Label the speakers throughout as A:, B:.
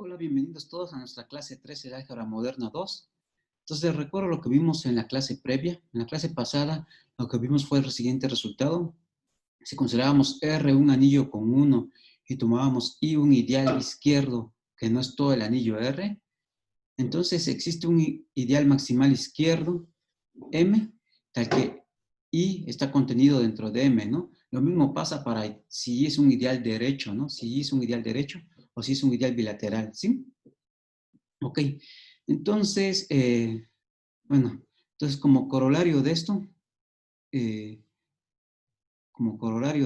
A: Hola, bienvenidos todos a nuestra clase 13 de Álgebra Moderna 2. Entonces, recuerdo lo que vimos en la clase previa. En la clase pasada, lo que vimos fue el siguiente resultado. Si considerábamos R un anillo con 1 y tomábamos I un ideal izquierdo, que no es todo el anillo R, entonces existe un ideal maximal izquierdo, M, tal que I está contenido dentro de M, ¿no? Lo mismo pasa para si I es un ideal derecho, ¿no? Si I es un ideal derecho o si es un ideal bilateral, ¿sí? Ok, entonces, bueno, entonces eh, como corolario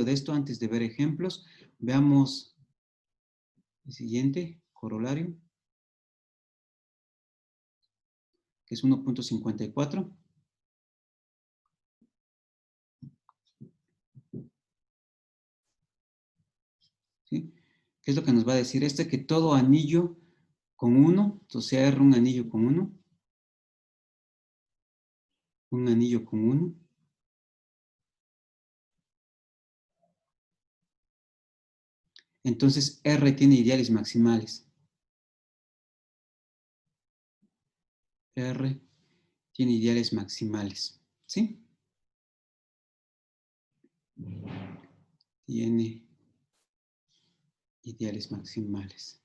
A: de esto, antes de ver ejemplos, veamos el siguiente corolario, que es 1.54. ¿Sí? ¿Qué es lo que nos va a decir? Que todo anillo con 1, entonces R un anillo con 1, un anillo con 1, entonces R tiene ideales maximales. R tiene ideales maximales, ¿sí? Tiene ideales maximales.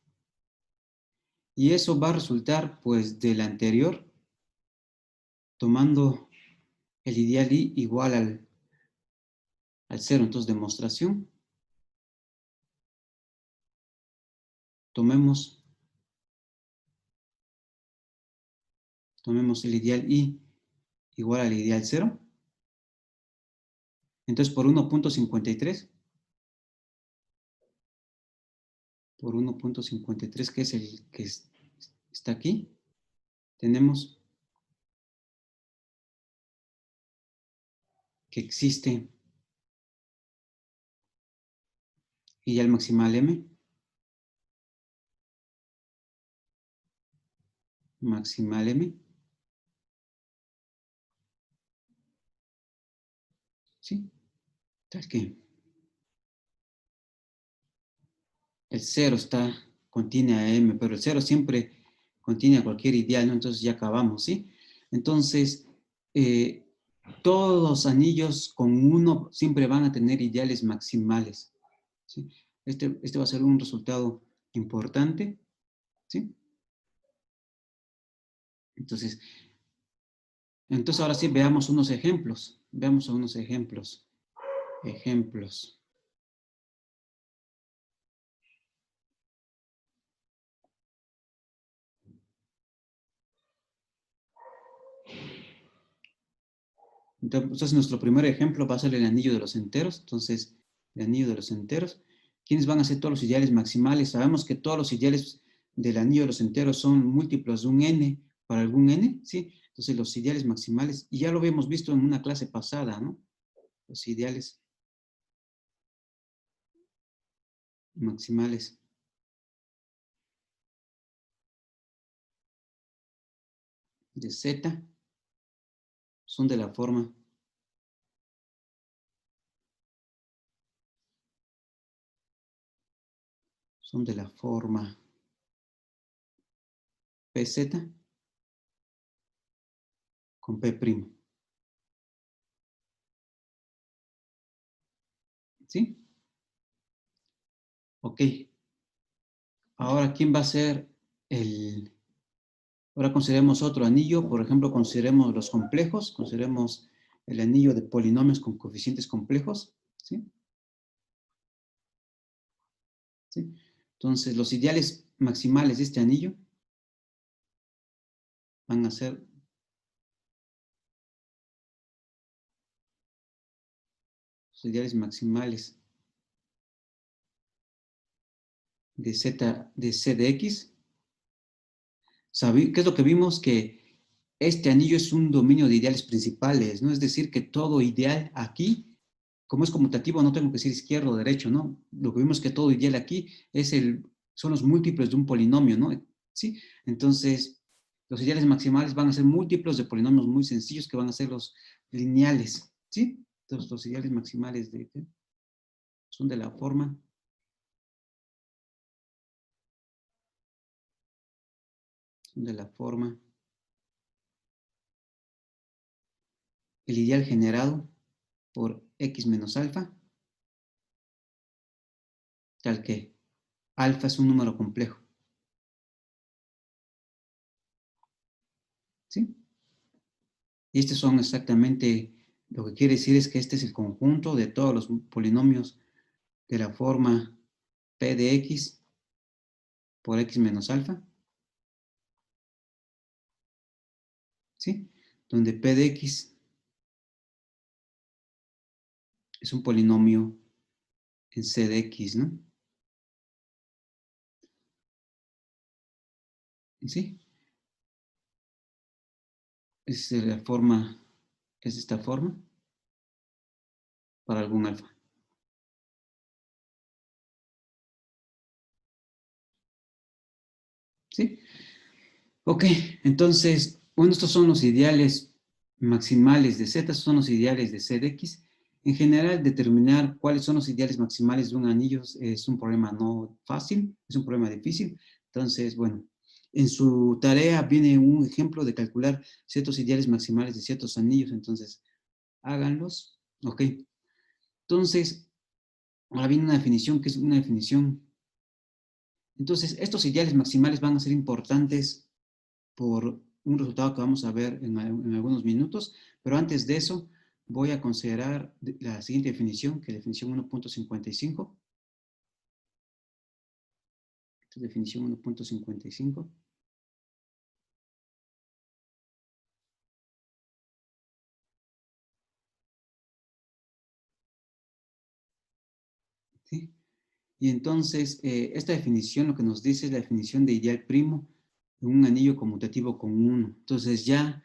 A: Y eso va a resultar, pues, del anterior, tomando el ideal I igual al 0. Entonces, demostración. Tomemos el ideal I igual al ideal 0. Entonces, por 1.53, que es el que está aquí, tenemos que existe ideal maximal M, ¿sí? Tal que el 0 contiene a M, pero el 0 siempre contiene a cualquier ideal, ¿no? Entonces ya acabamos, ¿sí? Entonces, todos los anillos con 1 siempre van a tener ideales maximales, ¿sí? Este va a ser un resultado importante, ¿sí? Entonces ahora sí veamos unos ejemplos. Veamos unos ejemplos. Ejemplos. Entonces, nuestro primer ejemplo va a ser el anillo de los enteros. Entonces, el anillo de los enteros. ¿Quiénes van a ser todos los ideales maximales? Sabemos que todos los ideales del anillo de los enteros son múltiplos de un n para algún n, ¿sí? Entonces, los ideales maximales, y ya lo habíamos visto en una clase pasada, ¿no? Los ideales maximales de z son de la forma pz con p', ¿sí? Ok. Ahora, ¿quién va a ser el...? Ahora consideremos otro anillo, por ejemplo, consideremos los complejos, consideremos el anillo de polinomios con coeficientes complejos, ¿sí? ¿Sí? Entonces, los ideales maximales de este anillo van a ser los ideales maximales de z, de c de x. ¿Qué es lo que vimos? Que este anillo es un dominio de ideales principales, ¿no? Es decir, que todo ideal aquí, como es conmutativo, no tengo que decir izquierdo o derecho, ¿no? Lo que vimos que todo ideal aquí son los múltiplos de un polinomio, ¿no? ¿Sí? Entonces, los ideales maximales van a ser múltiplos de polinomios muy sencillos que van a ser los lineales, ¿sí? Entonces, los ideales maximales son de la forma de la forma, el ideal generado por X menos alfa, tal que alfa es un número complejo. ¿Sí? Y estos son exactamente, lo que quiere decir es que este es el conjunto de todos los polinomios de la forma P de X por X menos alfa, ¿sí? Donde P de X es un polinomio en C de X, ¿no? ¿Sí? Es la forma, es esta forma para algún alfa. ¿Sí? Ok, entonces, bueno, estos son los ideales maximales de Z, estos son los ideales de C de X. En general, determinar cuáles son los ideales maximales de un anillo es un problema no fácil, es un problema difícil. Entonces, bueno, en su tarea viene un ejemplo de calcular ciertos ideales maximales de ciertos anillos, entonces háganlos. Ok, entonces, ahora viene una definición que es una definición. Entonces, estos ideales maximales van a ser importantes por un resultado que vamos a ver en algunos minutos, pero antes de eso voy a considerar la siguiente definición, que es la definición 1.55. Esta es definición 1.55. ¿Sí? Y entonces, esta definición lo que nos dice es la definición de ideal primo en un anillo conmutativo con 1. Entonces ya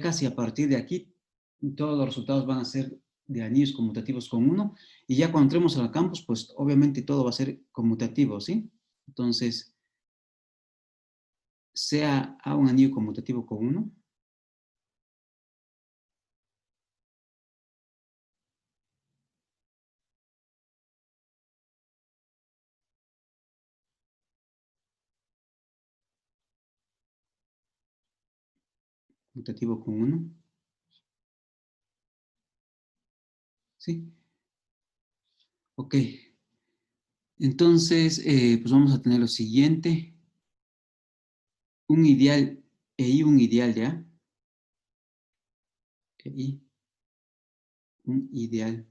A: casi a partir de aquí, todos los resultados van a ser de anillos conmutativos con 1. Y ya cuando entremos al campus, pues obviamente todo va a ser conmutativo, ¿sí? Entonces, sea A un anillo conmutativo con 1, conmutativo con 1, ¿sí? Ok, entonces, pues vamos a tener lo siguiente, un ideal E y un ideal, ¿ya? E y un ideal,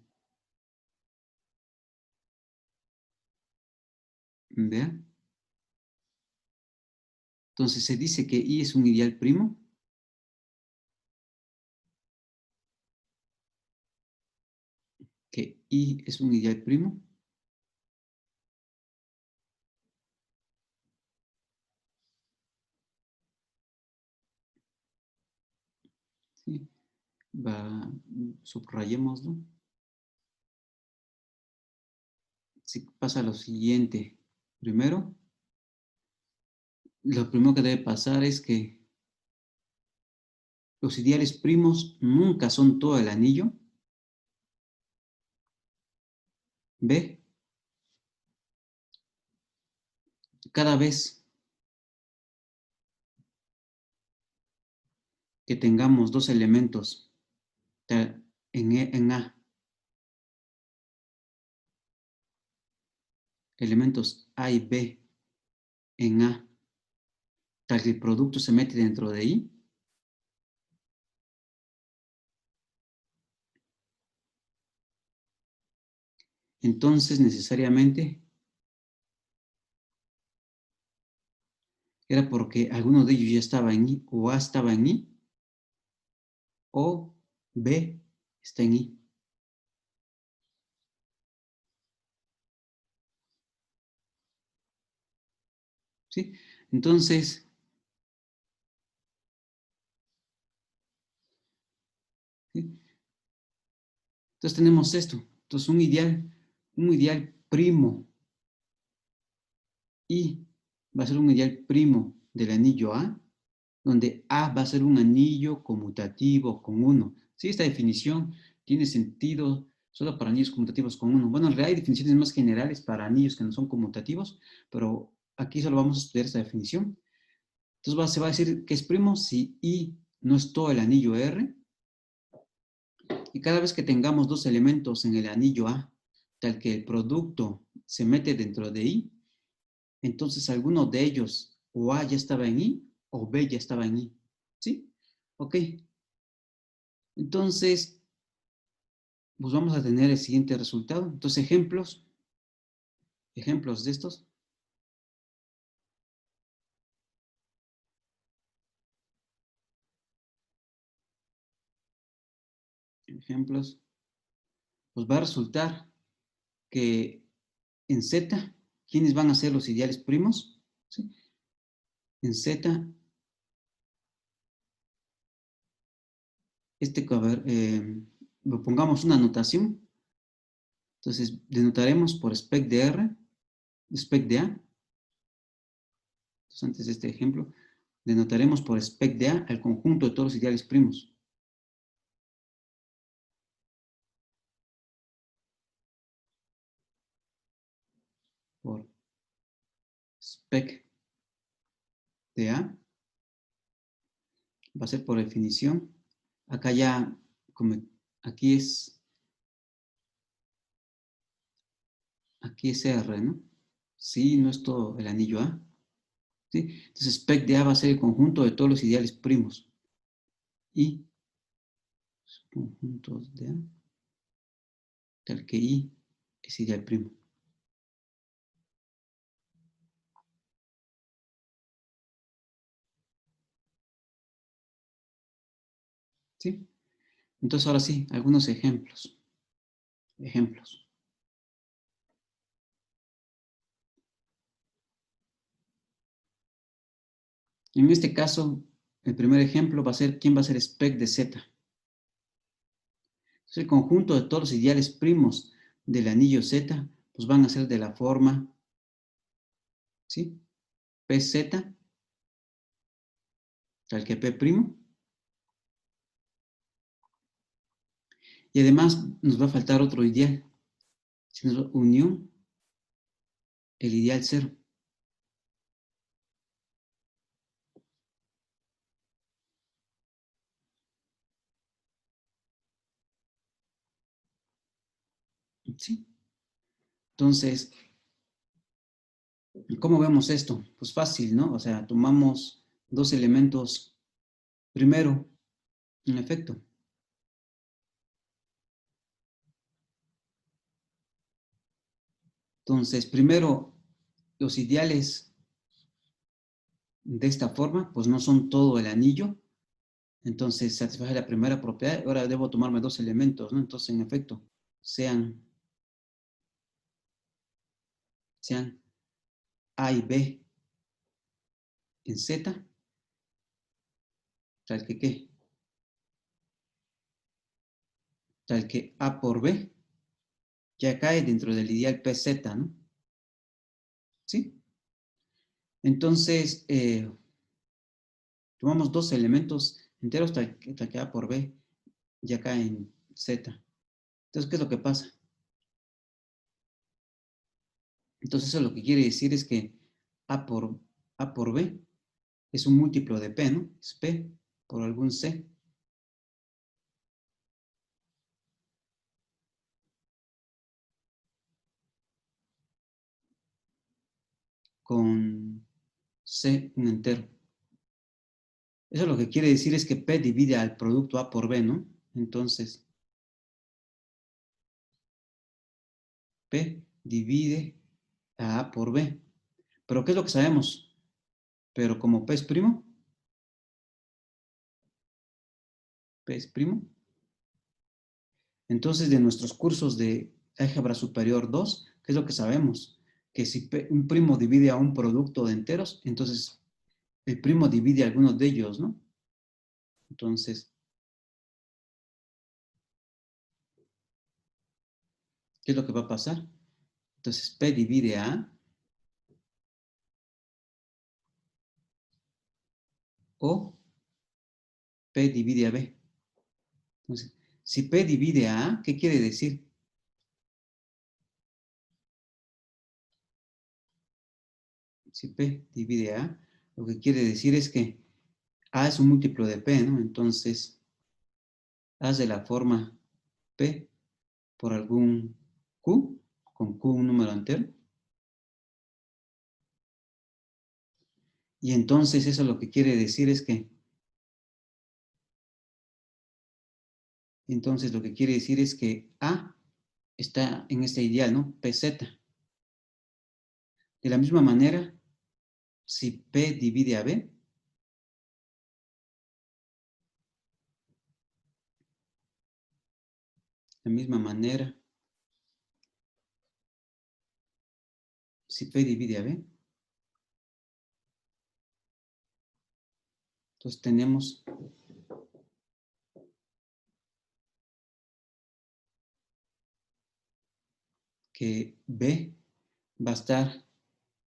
A: ¿vea? Entonces se dice que I es un ideal primo, que I es un ideal primo, ¿sí? Subrayémoslo. Si pasa lo siguiente, primero, lo primero que debe pasar es que los ideales primos nunca son todo el anillo. B, cada vez que tengamos dos elementos en A, elementos A y B en A, tal que el producto se mete dentro de I, entonces necesariamente era porque alguno de ellos ya estaba en I, o A estaba en I, o B está en I. ¿Sí? Entonces, ¿sí? Entonces tenemos esto. Entonces un ideal primo I va a ser un ideal primo del anillo A, donde A va a ser un anillo conmutativo con 1. Sí, esta definición tiene sentido solo para anillos conmutativos con 1. Bueno, en realidad hay definiciones más generales para anillos que no son conmutativos, pero aquí solo vamos a estudiar esta definición. Entonces se va a decir que es primo si I no es todo el anillo R. Y cada vez que tengamos dos elementos en el anillo A, tal que el producto se mete dentro de I, entonces alguno de ellos, o A ya estaba en I, o B ya estaba en I. ¿Sí? Ok. Entonces, pues vamos a tener el siguiente resultado. Entonces, ejemplos de estos. Ejemplos. Pues va a resultar que en Z, ¿quiénes van a ser los ideales primos? ¿Sí? En Z, a ver, pongamos una notación. Entonces, denotaremos por spec de R, spec de A. Entonces, antes de este ejemplo, denotaremos por spec de A al conjunto de todos los ideales primos. Por spec de A. Va a ser por definición. Acá ya, como aquí es R, ¿no? Sí, no es todo el anillo A. ¿Sí? Entonces, spec de A va a ser el conjunto de todos los ideales primos. Y conjuntos de A, tal que I es ideal primo. ¿Sí? Entonces, ahora sí, algunos ejemplos. Ejemplos. En este caso, el primer ejemplo va a ser quién va a ser spec de Z. Entonces, el conjunto de todos los ideales primos del anillo Z, pues van a ser de la forma, ¿sí? PZ, tal que P'. Y además nos va a faltar otro ideal. Si nos va unión, el ideal 0. ¿Sí? Entonces, ¿cómo vemos esto? Pues fácil, ¿no? O sea, tomamos dos elementos primero, en efecto. Entonces, primero, los ideales de esta forma, pues no son todo el anillo. Entonces, satisface la primera propiedad. Ahora debo tomarme dos elementos, ¿no? Entonces, en efecto, sean A y B en Z, tal que ¿qué? Tal que A por B ya cae dentro del ideal PZ, ¿no? ¿Sí? Entonces, tomamos dos elementos enteros tal que A por B ya cae en Z. Entonces, ¿qué es lo que pasa? Entonces, eso lo que quiere decir es que A por B es un múltiplo de P, ¿no? Es P por algún C. Con C un entero. Eso lo que quiere decir es que P divide al producto A por B, ¿no? Entonces, P divide a A por B. ¿Pero qué es lo que sabemos? Pero como P es primo, P es primo, entonces de nuestros cursos de álgebra superior 2, ¿qué es lo que sabemos? Que si P, un primo divide a un producto de enteros, entonces el primo divide a algunos de ellos, ¿no? Entonces, ¿qué es lo que va a pasar? Entonces, P divide a A o P divide a B. Entonces, si P divide a A, ¿qué quiere decir? Si P divide a A, Lo que quiere decir es que A es un múltiplo de P, ¿no? Entonces, haz de la forma P por algún Q, con Q un número entero. Y entonces eso lo que quiere decir es que, A está en este ideal, ¿no? PZ. De la misma manera, si P divide a B, de la misma manera, si P divide a B, entonces tenemos que B va a estar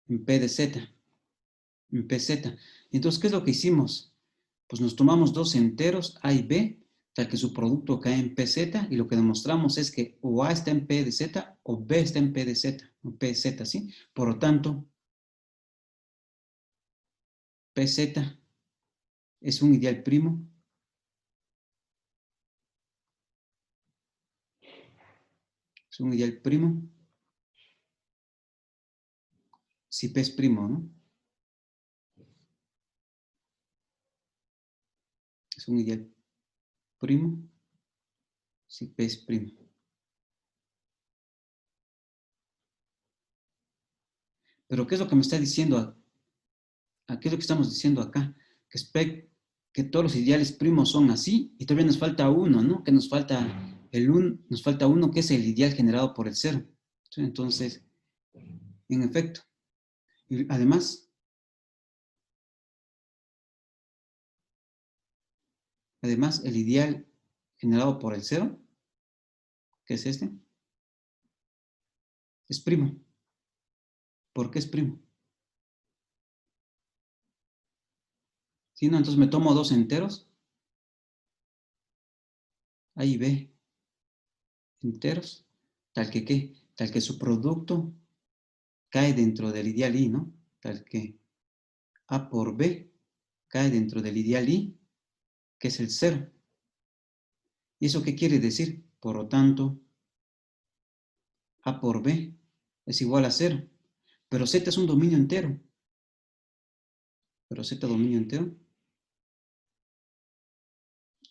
A: en P de Z, en PZ. Entonces, ¿qué es lo que hicimos? Pues nos tomamos dos enteros, A y B, tal que su producto cae en PZ, y lo que demostramos es que o A está en P de Z o B está en P de Z, o PZ, ¿sí? Por lo tanto, PZ es un ideal primo si P es primo, ¿no? Es un ideal primo si P es primo. Pero ¿qué es lo que me está diciendo? ¿Qué es lo que estamos diciendo acá? Que todos los ideales primos son así y todavía nos falta uno, ¿no? Que nos falta nos falta uno que es el ideal generado por el cero. ¿Sí? Entonces, en efecto, y además, el ideal generado por el cero, que es este, es primo. ¿Por qué es primo? ¿Sí, no? Entonces me tomo dos enteros, A y B, enteros, tal que ¿qué? Tal que su producto cae dentro del ideal I, ¿no? Tal que A por B cae dentro del ideal I, que es el cero. ¿Y eso qué quiere decir? Por lo tanto, A por B es igual a cero. Pero Z es un dominio entero. Pero Z dominio entero.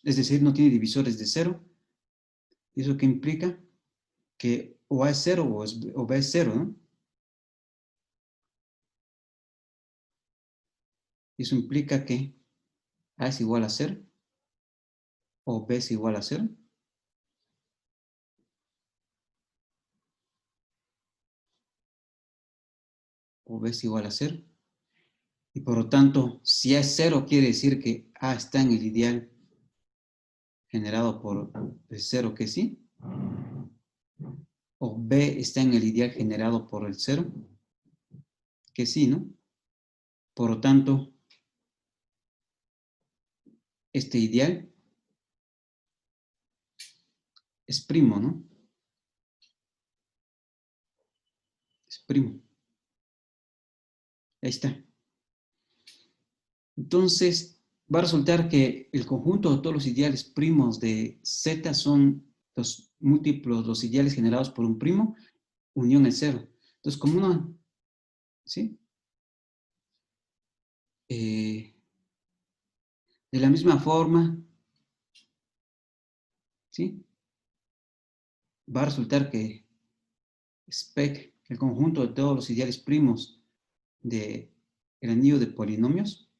A: Es decir, no tiene divisores de cero. ¿Y eso qué implica? Que o A es cero o B es cero, ¿no? Eso implica que A es igual a cero o B es igual a cero o B es igual a cero. Y por lo tanto, si A es cero, quiere decir que A está en el ideal generado por el cero, que sí. O B está en el ideal generado por el cero, que sí, ¿no? Por lo tanto, este ideal es primo, ¿no? Es primo. Ahí está. Entonces, va a resultar que el conjunto de todos los ideales primos de Z son los múltiplos, los ideales generados por un primo, unión es cero. Entonces, como uno, ¿sí? De la misma forma, ¿sí? Va a resultar que spec, el conjunto de todos los ideales primos del anillo de polinomios,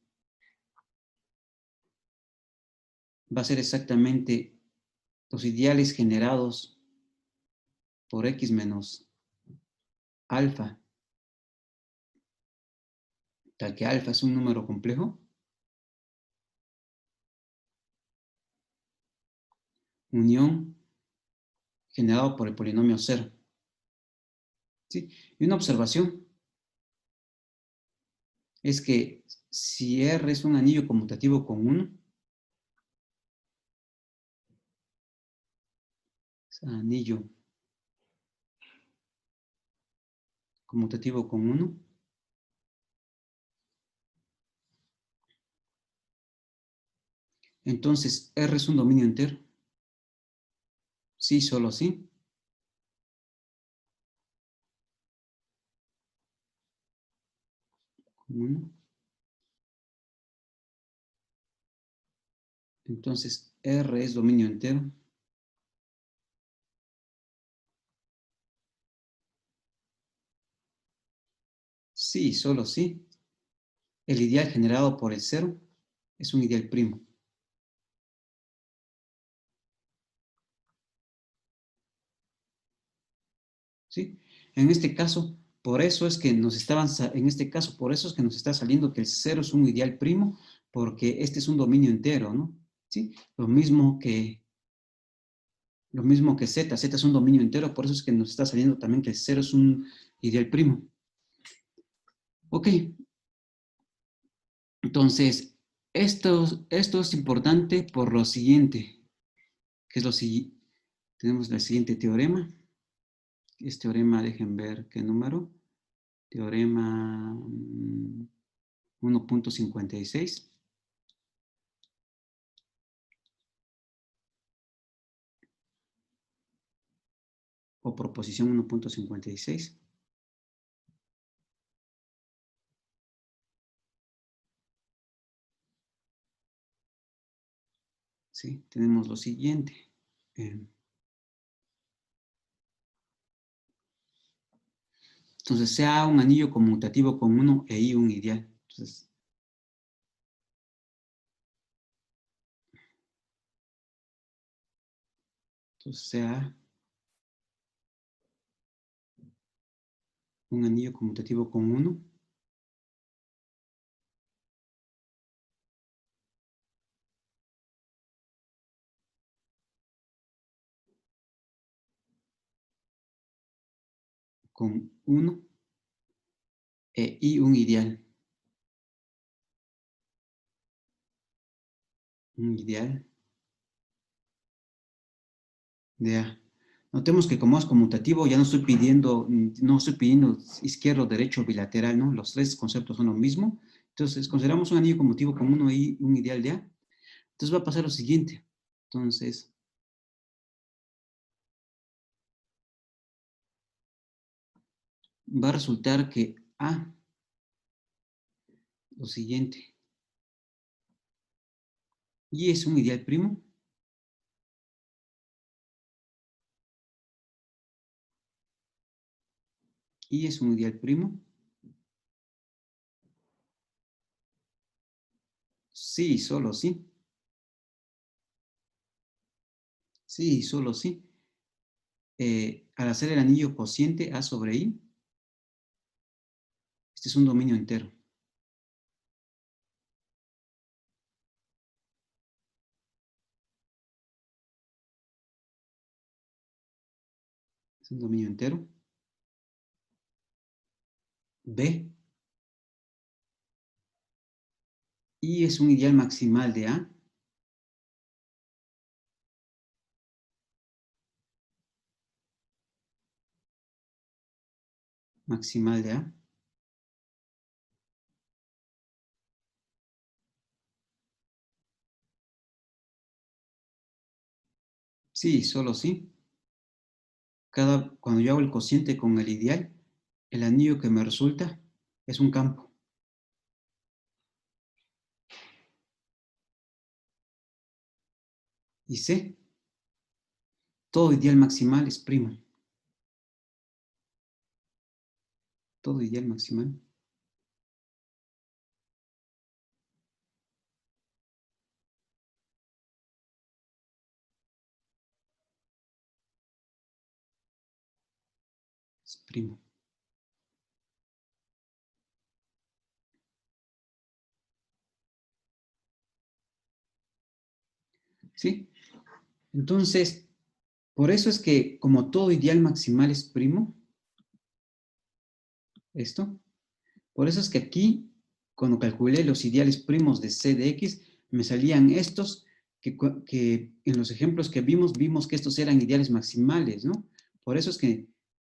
A: va a ser exactamente los ideales generados por x menos alfa, tal que alfa es un número complejo, unión generado por el polinomio cero. ¿Sí? Y una observación es que si R es un anillo conmutativo con 1, es anillo conmutativo con 1, Entonces, R es un dominio entero. Sí, solo sí. Uno. Entonces, R es dominio entero. Sí, solo sí. El ideal generado por el cero es un ideal primo. ¿Sí? En este caso, por eso es que nos estaban, en este caso, por eso es que nos está saliendo que el cero es un ideal primo, porque este es un dominio entero, ¿no? ¿Sí? Lo mismo que Z, Z es un dominio entero, por eso es que nos está saliendo también que el cero es un ideal primo. Ok, entonces, esto es importante por lo siguiente, que es lo siguiente. Tenemos el siguiente teorema. Este teorema, dejen ver qué número. Teorema 1.56. O proposición 1.56. ¿Sí? Tenemos lo siguiente. Entonces, sea un anillo conmutativo con 1 e I un ideal. Entonces sea un anillo conmutativo con 1 con 1 e I un ideal. Un ideal de A. Notemos que como es conmutativo, ya no estoy pidiendo izquierdo, derecho, bilateral, ¿no? Los tres conceptos son lo mismo. Entonces, consideramos un anillo conmutativo con 1 y un ideal de A. Entonces va a pasar lo siguiente. Entonces, va a resultar que A, lo siguiente, y es un ideal primo. Y es un ideal primo. Sí, solo sí. Sí, solo sí. Al hacer el anillo cociente A sobre I, este es un dominio entero. Es un dominio entero. B. Y es un ideal maximal de A. Maximal de A. Sí, solo sí. Cuando yo hago el cociente con el ideal, el anillo que me resulta es un campo. Y C. Todo ideal maximal es primo. Todo ideal maximal es primo. ¿Sí? Entonces, por eso es que como todo ideal maximal es primo, esto, por eso es que aquí, cuando calculé los ideales primos de C de X, me salían estos que en los ejemplos que vimos que estos eran ideales maximales, ¿no? Por eso es que,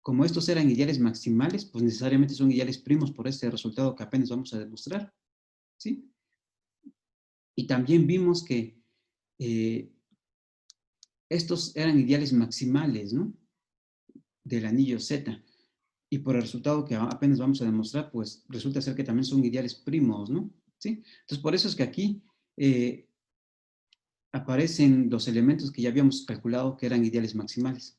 A: como estos eran ideales maximales, pues necesariamente son ideales primos por este resultado que apenas vamos a demostrar, ¿sí? Y también vimos que estos eran ideales maximales, ¿no? Del anillo Z. Y por el resultado que apenas vamos a demostrar, pues resulta ser que también son ideales primos, ¿no? ¿Sí? Entonces, por eso es que aquí aparecen los elementos que ya habíamos calculado que eran ideales maximales.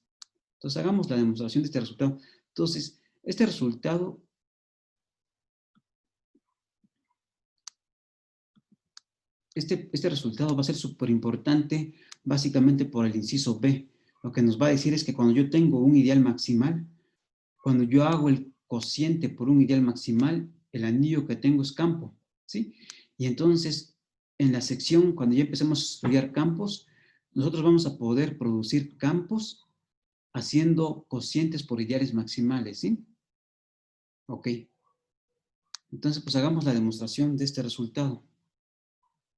A: Entonces, hagamos la demostración de este resultado. Entonces, este resultado va a ser súper importante básicamente por el inciso B. Lo que nos va a decir es que cuando yo tengo un ideal maximal, cuando yo hago el cociente por un ideal maximal, el anillo que tengo es campo, ¿sí? Y entonces, en la sección, cuando ya empecemos a estudiar campos, nosotros vamos a poder producir campos haciendo cocientes por ideales maximales, ¿sí? Ok. Entonces, pues hagamos la demostración de este resultado.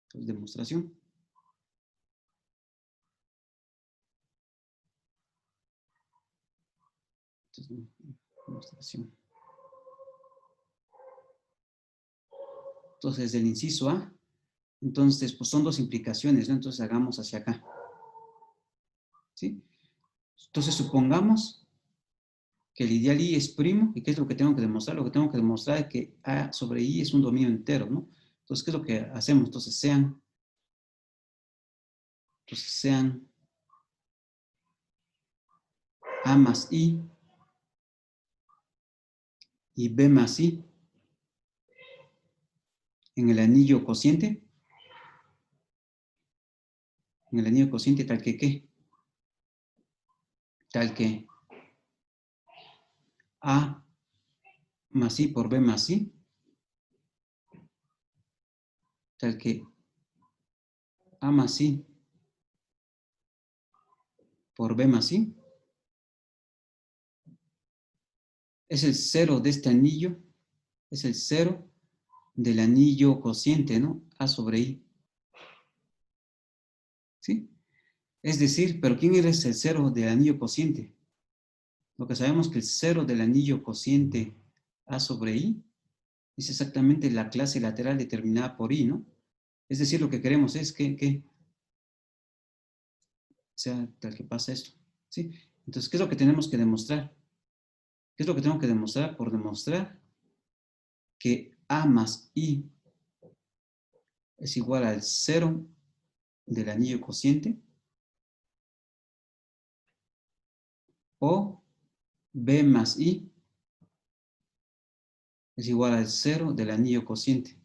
A: Entonces, demostración. Entonces, demostración. Entonces, del inciso A, entonces, pues son dos implicaciones, ¿no? Entonces, hagamos hacia acá, ¿sí? Entonces, supongamos que el ideal I es primo, ¿y qué es lo que tengo que demostrar? Lo que tengo que demostrar es que A sobre I es un dominio entero, ¿no? Entonces, ¿qué es lo que hacemos? Entonces, sean A más I y B más I en el anillo cociente, tal que ¿qué? Tal que A más I por B más I, tal que A más I por B más I es el cero de este anillo, es el cero del anillo cociente, ¿no? A sobre I, ¿sí? Es decir, ¿pero quién es el cero del anillo cociente? Lo que sabemos que el cero del anillo cociente A sobre I es exactamente la clase lateral determinada por I, ¿no? Es decir, lo que queremos es que sea tal que pasa esto, ¿sí? Entonces, ¿qué es lo que tenemos que demostrar? ¿Qué es lo que tengo que demostrar? Por demostrar que A más I es igual al cero del anillo cociente o B más I es igual al cero del anillo cociente.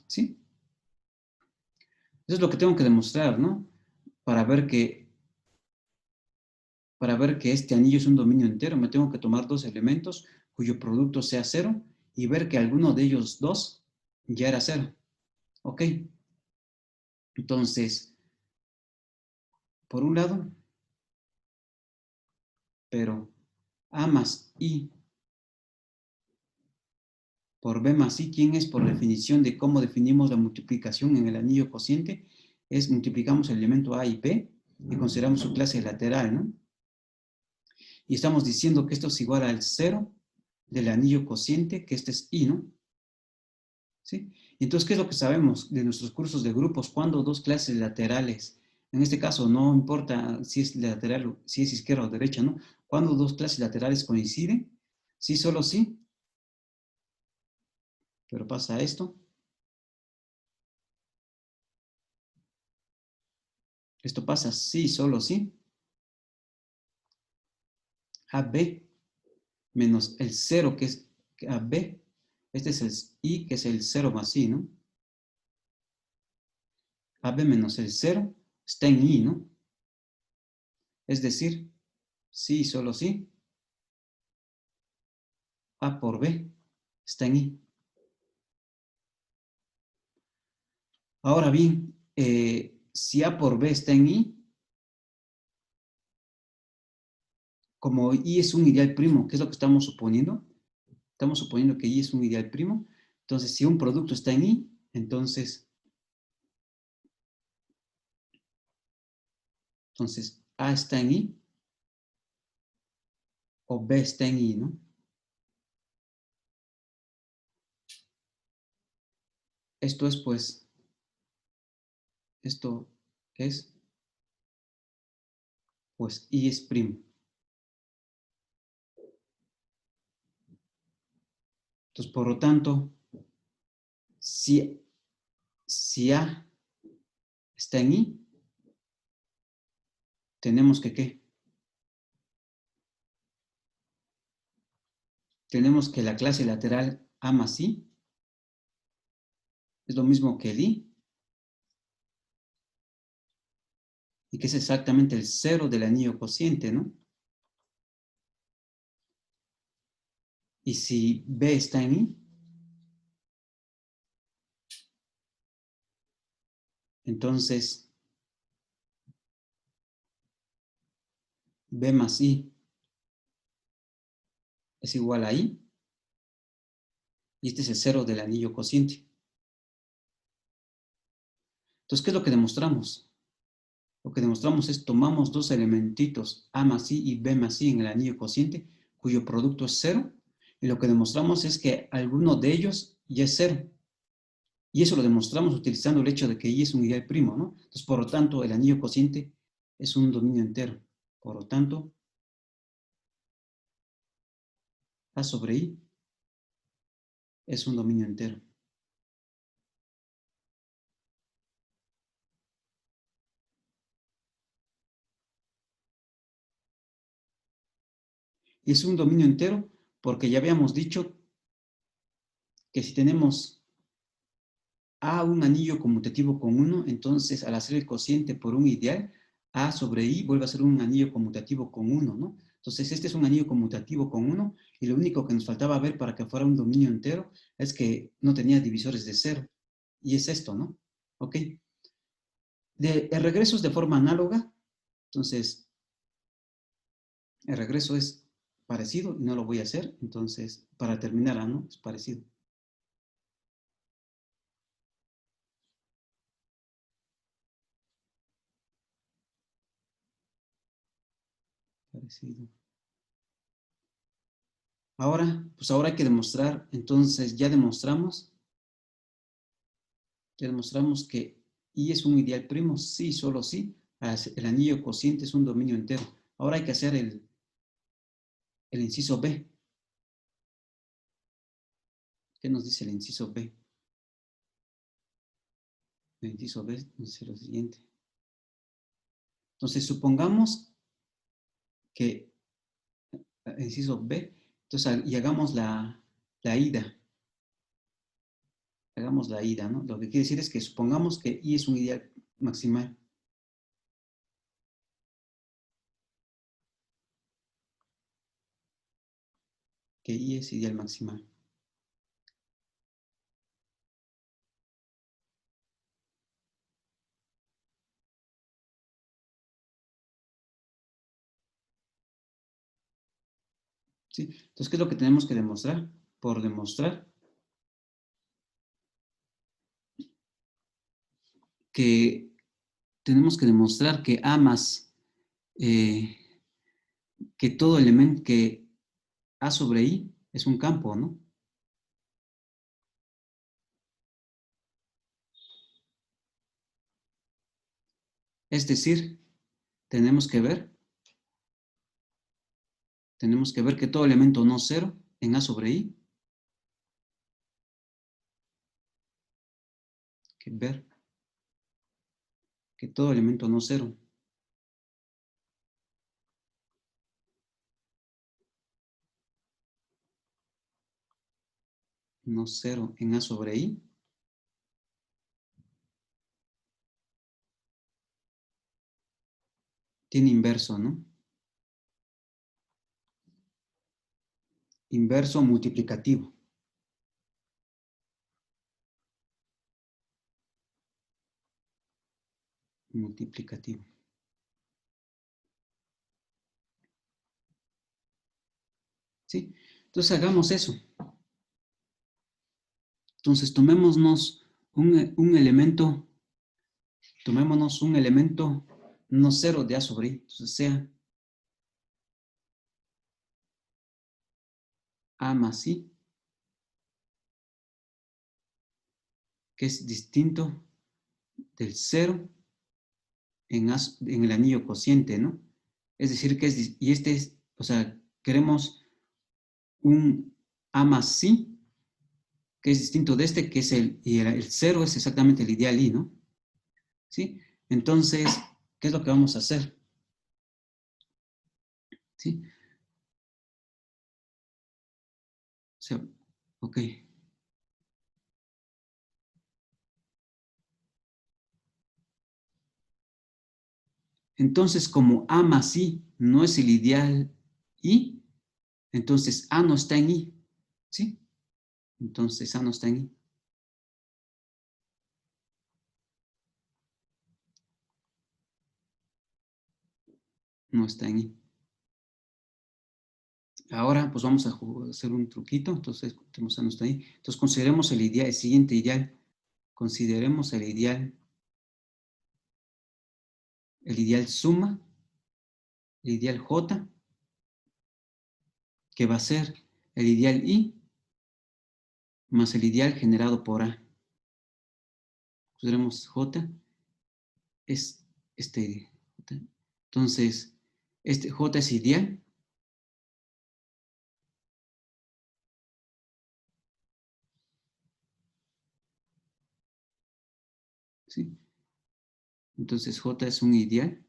A: ¿Sí? Eso es lo que tengo que demostrar, ¿no? Para ver que, para ver que este anillo es un dominio entero, me tengo que tomar dos elementos cuyo producto sea cero y ver que alguno de ellos dos ya era cero. ¿Ok? Entonces, por un lado, pero A más I por B más I, ¿quién es por definición de cómo definimos la multiplicación en el anillo cociente? Es multiplicamos el elemento A y B y consideramos su clase lateral, ¿no? Y estamos diciendo que esto es igual al cero del anillo cociente, que este es I, ¿no? ¿Sí? Entonces, ¿qué es lo que sabemos de nuestros cursos de grupos? Cuando dos clases laterales, en este caso no importa si es lateral, si es izquierda o derecha, ¿no? Cuando dos clases laterales coinciden, sí, solo sí, pero pasa esto. Esto pasa sí, solo sí. AB menos el cero que es AB. Este es el I, que es el cero más I, ¿no? AB menos el cero está en I, ¿no? Es decir, sí, solo sí. A por B está en I. Ahora bien, si A por B está en I, como I es un ideal primo, ¿qué es lo que estamos suponiendo? Estamos suponiendo que I es un ideal primo. Entonces, si un producto está en I, entonces A está en I o B está en I, ¿no? Esto es, pues, esto es, pues, I es primo. Entonces, por lo tanto, si A está en I, tenemos que, ¿qué? Tenemos que la clase lateral A más I es lo mismo que el I, y que es exactamente el cero del anillo cociente, ¿no? Y si B está en I, entonces B más I es igual a I, y este es el cero del anillo cociente. Entonces, ¿qué es lo que demostramos? Lo que demostramos es tomamos dos elementitos A más I y B más I en el anillo cociente, cuyo producto es cero, y lo que demostramos es que alguno de ellos ya es cero. Y eso lo demostramos utilizando el hecho de que I es un ideal primo, ¿no? Entonces, por lo tanto, el anillo cociente es un dominio entero. Por lo tanto, A sobre I es un dominio entero. Y es un dominio entero porque ya habíamos dicho que si tenemos A un anillo conmutativo con 1, entonces al hacer el cociente por un ideal, A sobre I vuelve a ser un anillo conmutativo con 1, ¿no? Entonces este es un anillo conmutativo con 1 y lo único que nos faltaba ver para que fuera un dominio entero es que no tenía divisores de 0. Y es esto, ¿no? ¿Ok? El regreso es de forma análoga, entonces el regreso es parecido y no lo voy a hacer, entonces para terminar, ¿no? Es parecido. Parecido. Ahora, pues ahora hay que demostrar, entonces ya demostramos que I es un ideal primo, sí, solo sí, el anillo cociente es un dominio entero. Ahora hay que hacer el inciso B. ¿Qué nos dice el inciso B? El inciso B nos dice lo siguiente. Entonces, supongamos que, el inciso B, entonces, y hagamos la ida. Hagamos la ida, ¿no? Lo que quiere decir es que supongamos que I es un ideal maximal. Que I es ideal maximal. ¿Sí? Entonces, ¿qué es lo que tenemos que demostrar? Por demostrar que tenemos que demostrar que A más, que todo elemento, que A sobre I es un campo, ¿no? Es decir, tenemos que ver, que todo elemento no cero en A sobre I, que ver que todo elemento no cero en A sobre I, tiene inverso, ¿no? Inverso multiplicativo. Multiplicativo. ¿Sí? Entonces hagamos eso. Entonces tomémonos un elemento, tomémonos un elemento no cero de A sobre I. Entonces sea A más I, que es distinto del 0 en el anillo cociente, ¿no? Es decir, que y este es, o sea, queremos un A más I, que es distinto de este, que es el 0 es exactamente el ideal I, ¿no? ¿Sí? Entonces, ¿qué es lo que vamos a hacer? ¿Sí? O sea, ok. Entonces, como A más I no es el ideal I, entonces A no está en I, ¿sí? Entonces A no está en I. No está en I. Ahora, pues vamos a hacer un truquito. Entonces, tenemos A no está ahí. Entonces, consideremos el ideal, el siguiente ideal. Consideremos el ideal suma, el ideal J, que va a ser el ideal I más el ideal generado por A. Consideremos J es este J. Entonces, este J es ideal. ¿Sí? Entonces, J es un ideal.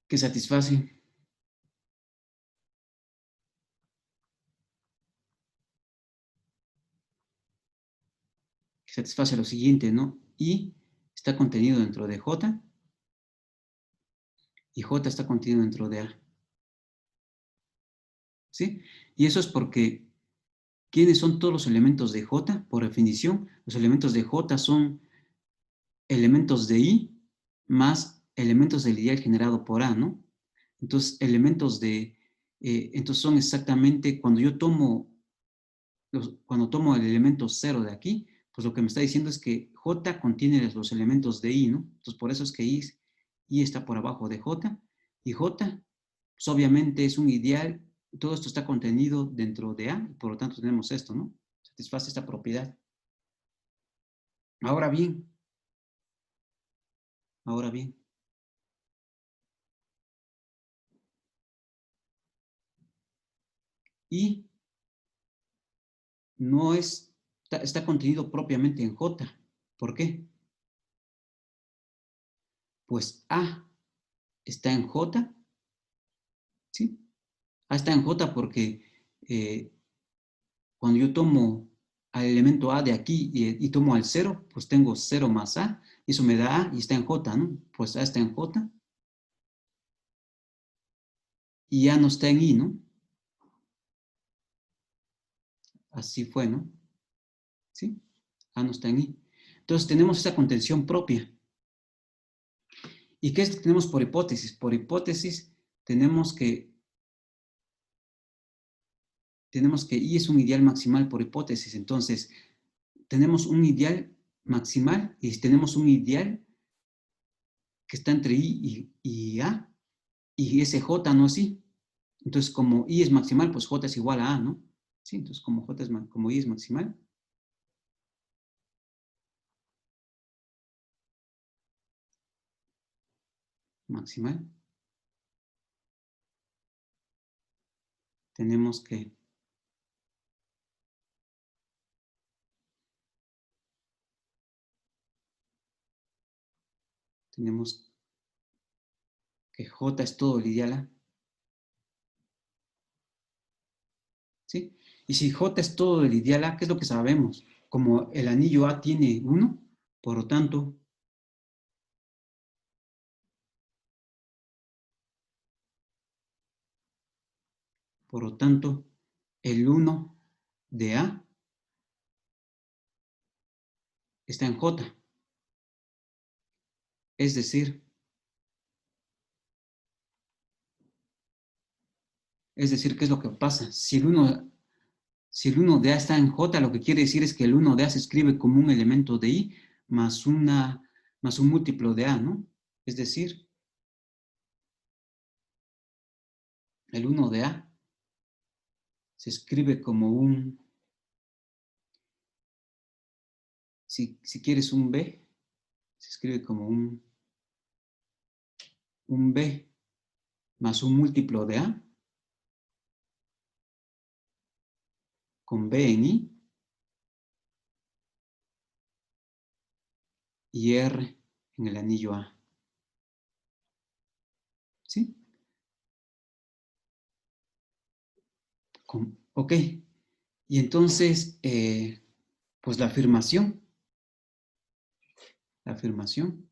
A: Que satisface lo siguiente, ¿no? I está contenido dentro de J y J está contenido dentro de A. ¿Sí? Y eso es porque, ¿quiénes son todos los elementos de J? Por definición, los elementos de J son elementos de I más elementos del ideal generado por A, ¿no? Entonces, entonces son exactamente, cuando tomo el elemento 0 de aquí, pues lo que me está diciendo es que J contiene los elementos de I, ¿no? Entonces, por eso es que I está por abajo de J, y J, pues obviamente es un ideal, todo esto está contenido dentro de A, y por lo tanto tenemos esto, ¿no? Satisface esta propiedad. Ahora bien, ahora bien, I no está contenido propiamente en J. ¿Por qué? Pues A está en J, ¿sí? A está en J porque eh, cuando yo tomo al elemento A de aquí y tomo al 0, pues tengo 0 más A, y eso me da A y está en J, ¿no? Pues A está en J y A no está en I, ¿no? Así fue, ¿no? ¿Sí? A no está en I. Entonces tenemos esa contención propia. ¿Y qué es que tenemos por hipótesis? Por hipótesis tenemos que I es un ideal maximal por hipótesis. Entonces, tenemos un ideal maximal y tenemos un ideal que está entre I y A, y ese J no es I. Entonces, como I es maximal, pues J es igual a A, ¿no? Sí, entonces como I es maximal, maximal, tenemos que tenemos que J es todo el ideal A, ¿sí? Y si J es todo el ideal A, ¿qué es lo que sabemos? Como el anillo A tiene 1, por lo tanto, el 1 de A está en J. Es decir, ¿qué es lo que pasa? Si el 1 de A está en J, lo que quiere decir es que el 1 de A se escribe como un elemento de I más un múltiplo de A, ¿no? Es decir, el 1 de A se escribe como un, si quieres un B, se escribe como un B más un múltiplo de A con B en I y R en el anillo A. ¿Sí? Ok. Y entonces, pues la afirmación, la afirmación,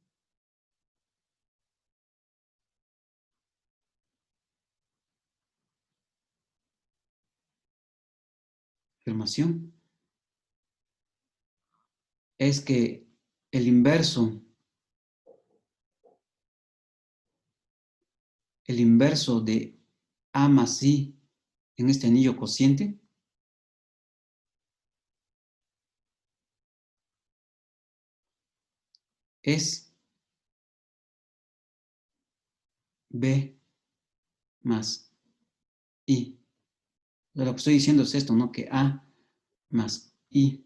A: afirmación es que el inverso de A más I en este anillo cociente es B más I. Lo que estoy diciendo es esto, ¿no? Que A más I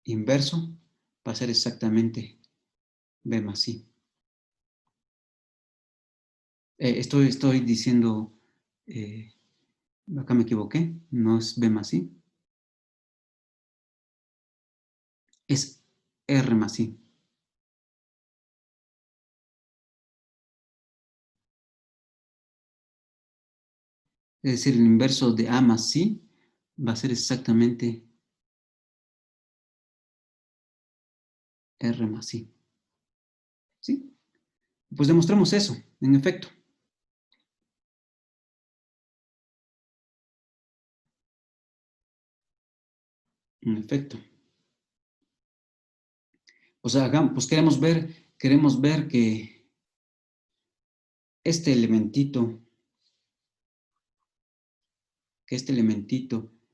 A: inverso va a ser exactamente B más I. Estoy diciendo, acá me equivoqué, no es B más I, es R más I. Es decir, el inverso de A más I va a ser exactamente R más I. ¿Sí? Pues demostramos eso, en efecto. En efecto. O sea, pues queremos ver que este elementito,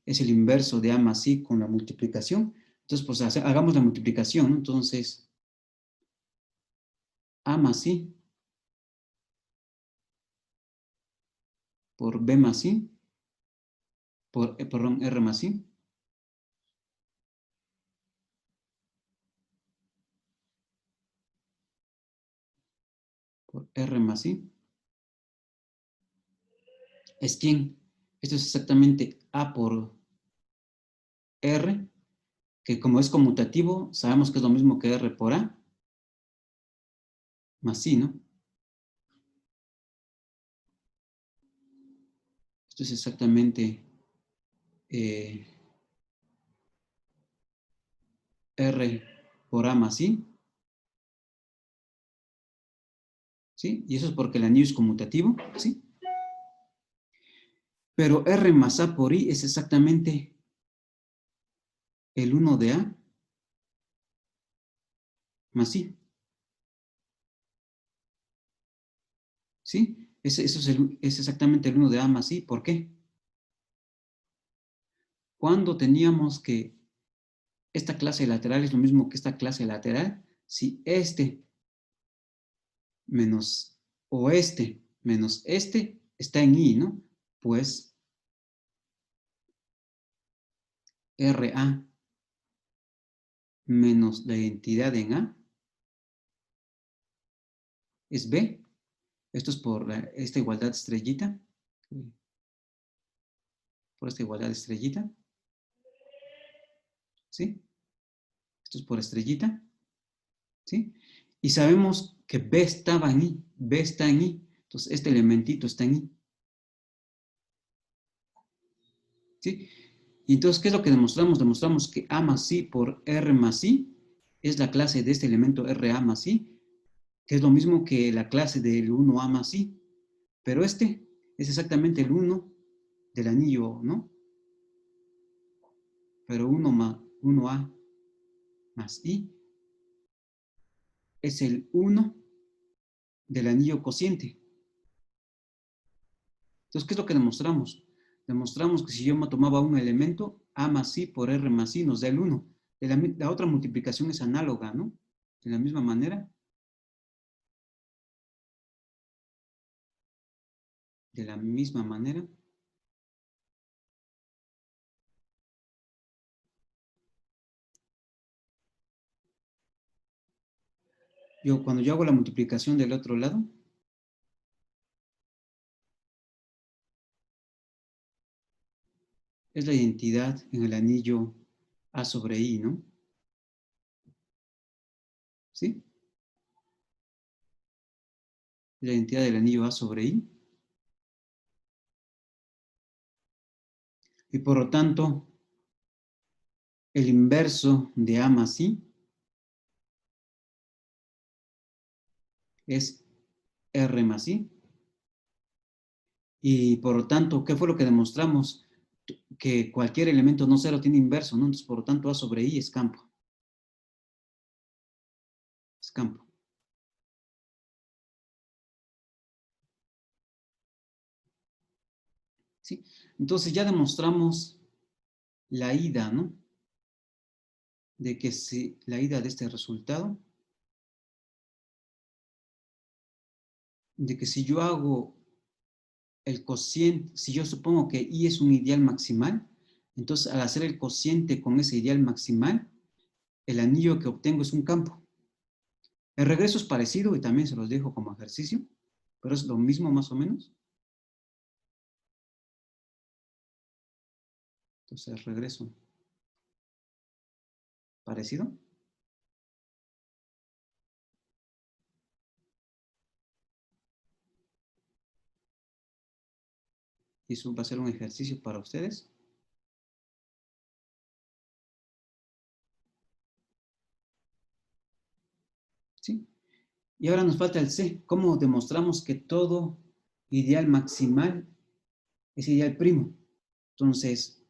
A: es el inverso de A más I con la multiplicación. Entonces, pues hagamos la multiplicación, ¿no? Entonces, A más I por B más I, perdón, R más I, por R más I, es quién. Esto es exactamente A por R, que como es conmutativo, sabemos que es lo mismo que R por A, más I, ¿no? Esto es exactamente R por A más I, ¿sí? Y eso es porque el anillo es conmutativo, ¿sí? Pero R más A por I es exactamente el 1 de A más I, ¿sí? Eso es exactamente el 1 de A más I. ¿Por qué? Cuando teníamos que esta clase lateral es lo mismo que esta clase lateral, si este menos o este menos este está en I, ¿no? Pues RA menos la identidad en A es B. Esto es por esta igualdad estrellita. Por esta igualdad estrellita. ¿Sí? Esto es por estrellita. ¿Sí? Y sabemos que B estaba en I. B está en I. Entonces, este elementito está en I. ¿Sí? Y entonces, ¿qué es lo que demostramos? Demostramos que A más I por R más I es la clase de este elemento RA más I, que es lo mismo que la clase del 1A más I. Pero este es exactamente el 1 del anillo, ¿no? Pero 1A más I es el 1 del anillo cociente. Entonces, ¿qué es lo que demostramos? Demostramos que si yo me tomaba un elemento, A más I por R más I nos da el 1. La otra multiplicación es análoga, ¿no? De la misma manera, de la misma manera. Cuando yo hago la multiplicación del otro lado, es la identidad en el anillo A sobre I, ¿no? ¿Sí? La identidad del anillo A sobre I. Y por lo tanto, el inverso de A más I es R más I. Y por lo tanto, ¿qué fue lo que demostramos? Que cualquier elemento no cero tiene inverso, ¿no? Entonces, por lo tanto, A sobre I es campo. Es campo. ¿Sí? Entonces ya demostramos la ida, ¿no? De que si la ida de este resultado, de que si yo hago el cociente, si yo supongo que I es un ideal maximal, entonces al hacer el cociente con ese ideal maximal, el anillo que obtengo es un campo. El regreso es parecido y también se los dejo como ejercicio, pero es lo mismo más o menos. Entonces, regreso parecido. Y eso va a ser un ejercicio para ustedes. ¿Sí? Y ahora nos falta el C. ¿Cómo demostramos que todo ideal maximal es ideal primo? Entonces,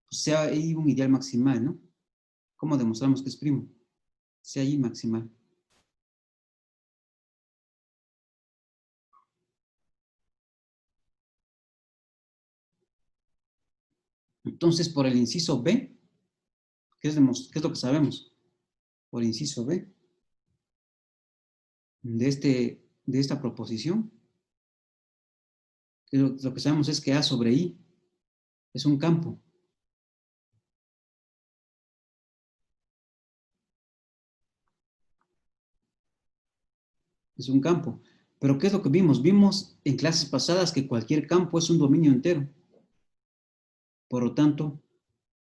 A: pues sea ahí un ideal maximal, ¿no? ¿Cómo demostramos que es primo? Sea ahí maximal. Entonces, por el inciso B, ¿qué es lo que sabemos? Por inciso B, de esta proposición, lo que sabemos es que A sobre I es un campo. Es un campo. Pero ¿qué es lo que vimos? Vimos en clases pasadas que cualquier campo es un dominio entero. Por lo tanto,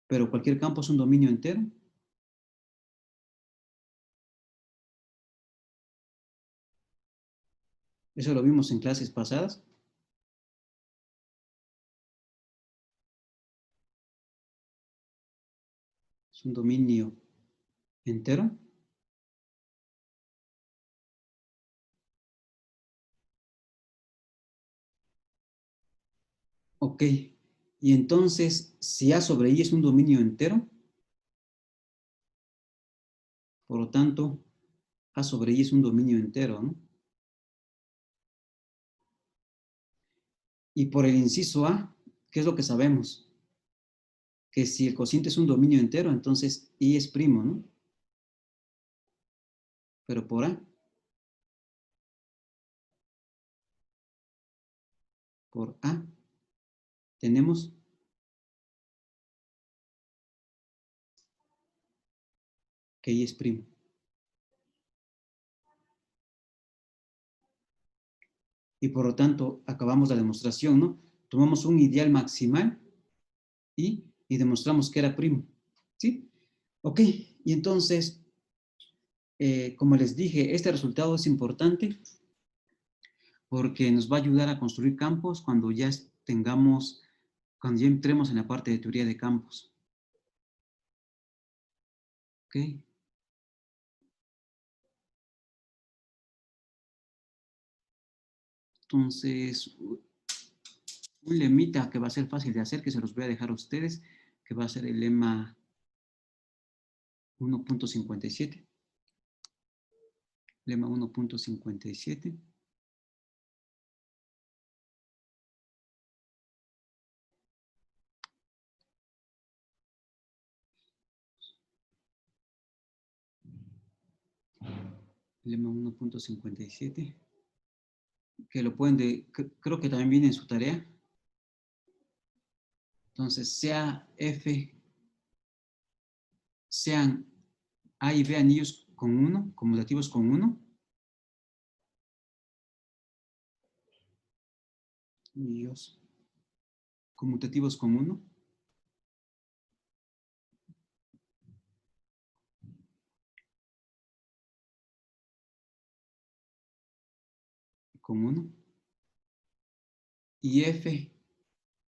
A: pero cualquier campo es un dominio entero. Eso lo vimos en clases pasadas. Es un dominio entero. Ok. Y entonces, si A sobre I es un dominio entero, por lo tanto, A sobre I es un dominio entero, ¿no? Y por el inciso A, ¿qué es lo que sabemos? Que si el cociente es un dominio entero, entonces I es primo, ¿no? Pero por A, tenemos que I es primo. Y por lo tanto, acabamos la demostración, ¿no? Tomamos un ideal maximal y demostramos que era primo, ¿sí? Ok, y entonces, como les dije, este resultado es importante porque nos va a ayudar a construir campos cuando ya entremos en la parte de teoría de campos. ¿Ok? Entonces, un lemita que va a ser fácil de hacer, que se los voy a dejar a ustedes, que va a ser el lema 1.57. Lema 1.57. Lema 1.57. que lo pueden, creo que también viene en su tarea. Entonces, sea F, sean A y B anillos con 1, conmutativos con 1. Anillos conmutativos con 1. Con 1. Y F,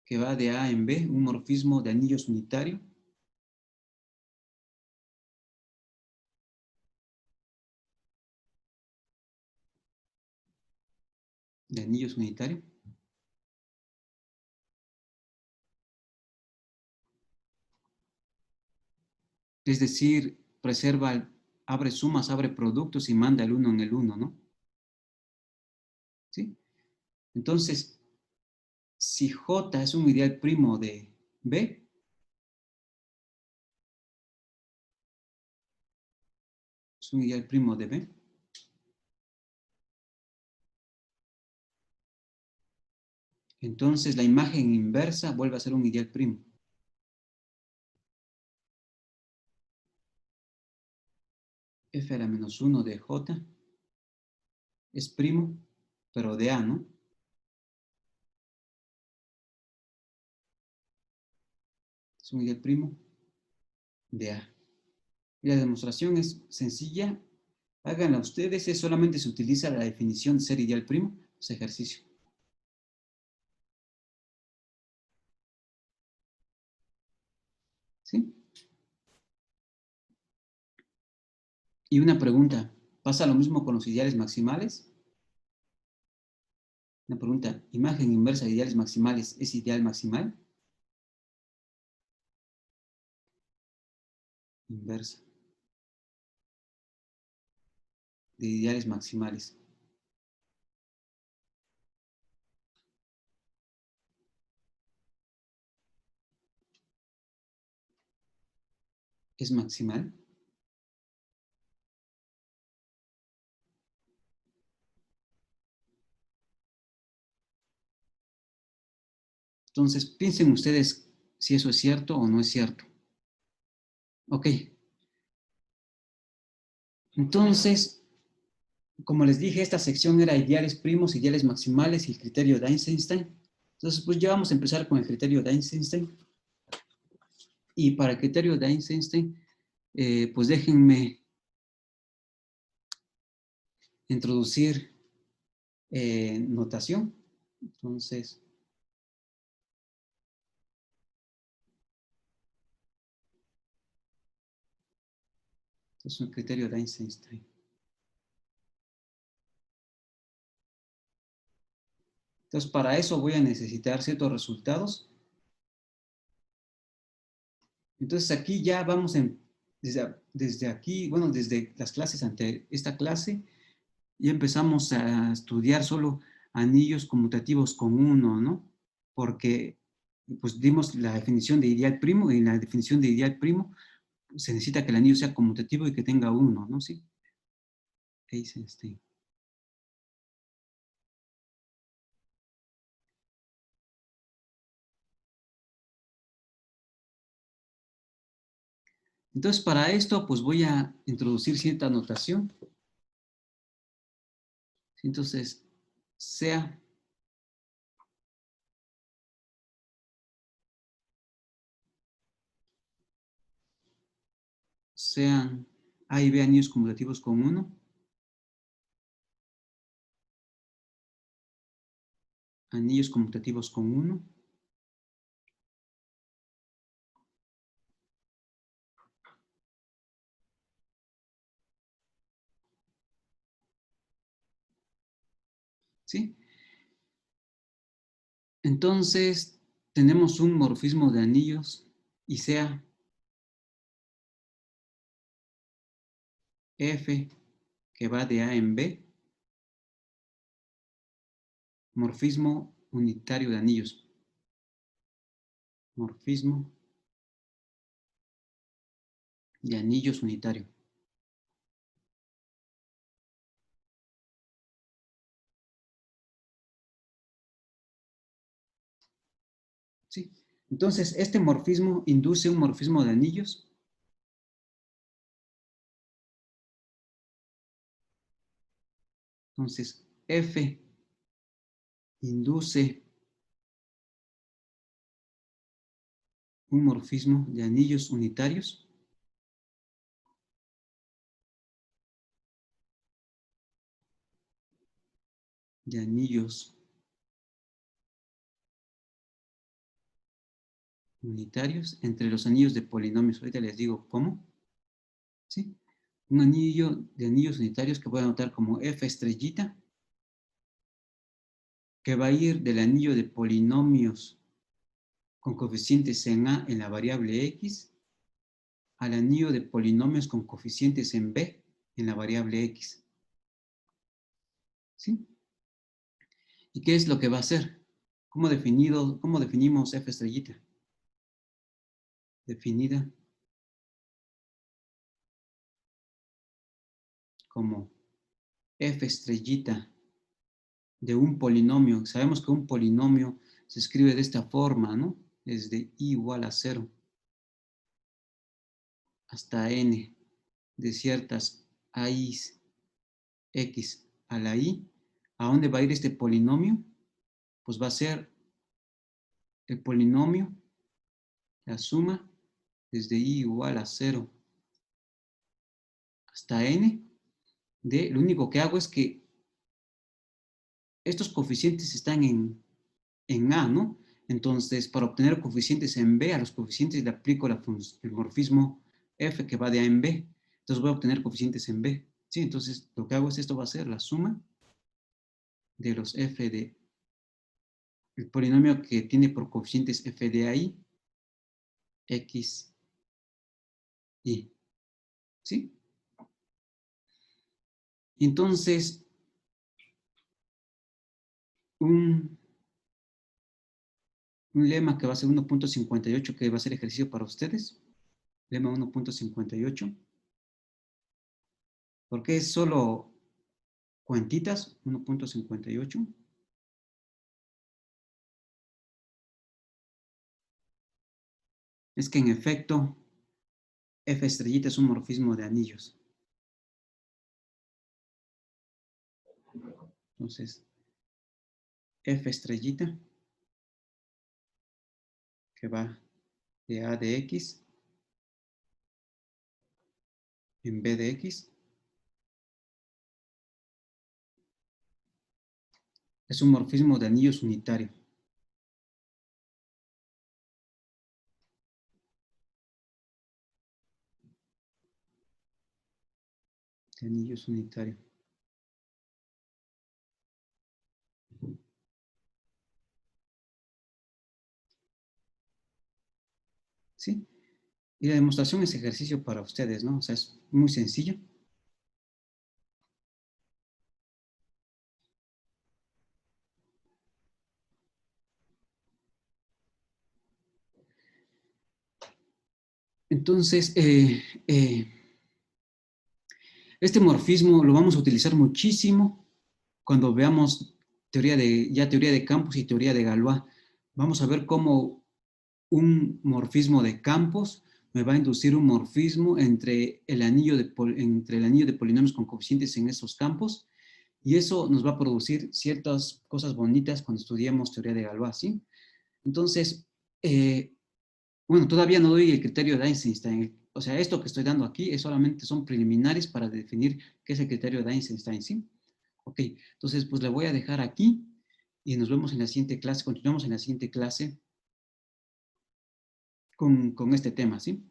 A: que va de A en B, un morfismo de anillos unitario. De anillos unitario. Es decir, preserva, abre sumas, abre productos y manda el 1 en el 1, ¿no? ¿Sí? Entonces, si J es un ideal primo de B, es un ideal primo de B, entonces la imagen inversa vuelve a ser un ideal primo. F a la menos 1 de J es primo, pero de A, ¿no? Es un ideal primo de A. Y la demostración es sencilla. Háganla ustedes, solamente se utiliza la definición de ser ideal primo, es ejercicio. ¿Sí? Y una pregunta, ¿pasa lo mismo con los ideales maximales? Una pregunta, ¿imagen inversa de ideales maximales es ideal maximal? Inversa de ideales maximales. ¿Es maximal? Entonces, piensen ustedes si eso es cierto o no es cierto. Ok. Entonces, como les dije, esta sección era ideales primos, ideales maximales y el criterio de Eisenstein. Entonces, pues ya vamos a empezar con el criterio de Eisenstein. Y para el criterio de Eisenstein, pues déjenme introducir notación. Entonces, es un criterio de Eisenstein. Entonces, para eso voy a necesitar ciertos resultados. Entonces, aquí ya vamos desde aquí, bueno, desde las clases ante esta clase, ya empezamos a estudiar solo anillos conmutativos con 1, ¿no? Porque pues dimos la definición de ideal primo y en la definición de ideal primo se necesita que el anillo sea conmutativo y que tenga 1, ¿no? Sí. Eisenstein. Entonces, para esto, pues voy a introducir cierta notación. Entonces, sea sean A y B anillos conmutativos con 1, anillos conmutativos con 1, ¿sí? Entonces, tenemos un morfismo de anillos y sea F que va de A en B, morfismo unitario de anillos. Morfismo de anillos unitario. Entonces, este morfismo induce un morfismo de anillos. Entonces, F induce un morfismo de anillos unitarios. De anillos unitarios entre los anillos de polinomios. Ahorita les digo cómo. ¿Sí? Un anillo de anillos unitarios que voy a anotar como F estrellita, que va a ir del anillo de polinomios con coeficientes en A en la variable X al anillo de polinomios con coeficientes en B en la variable X. ¿Sí? ¿Y qué es lo que va a hacer? ¿Cómo definimos F estrellita? Definida como F estrellita de un polinomio. Sabemos que un polinomio se escribe de esta forma, ¿no? Desde i igual a 0 hasta n de ciertas a's x a la i. ¿A dónde va a ir este polinomio? Pues va a ser el polinomio, la suma, desde i igual a 0 hasta n, de, lo único que hago es que estos coeficientes están en A, ¿no? Entonces, para obtener coeficientes en B, a los coeficientes le aplico el morfismo F que va de A en B. Entonces voy a obtener coeficientes en B. ¿Sí? Entonces, lo que hago es esto va a ser la suma de los F de el polinomio que tiene por coeficientes F de AI, X, Y. ¿Sí? Entonces, un lema que va a ser 1.58, que va a ser ejercicio para ustedes. Lema 1.58. Porque es solo cuentitas, 1.58. Es que en efecto, F estrellita es un morfismo de anillos. Entonces, F estrellita, que va de A de X en B de X, es un morfismo de anillos unitario. De anillos unitario. ¿Sí? Y la demostración es ejercicio para ustedes, ¿no? O sea, es muy sencillo. Entonces, este morfismo lo vamos a utilizar muchísimo cuando veamos teoría de campos y teoría de Galois. Vamos a ver cómo un morfismo de campos me va a inducir un morfismo entre el anillo de polinomios con coeficientes en esos campos, y eso nos va a producir ciertas cosas bonitas cuando estudiemos teoría de Galois, ¿sí? Entonces, bueno, todavía no doy el criterio de Eisenstein. O sea, esto que estoy dando aquí solamente son preliminares para definir qué es el criterio de Eisenstein, ¿sí? Ok, entonces pues le voy a dejar aquí y nos vemos en la siguiente clase, continuamos en la siguiente clase con este tema, ¿sí?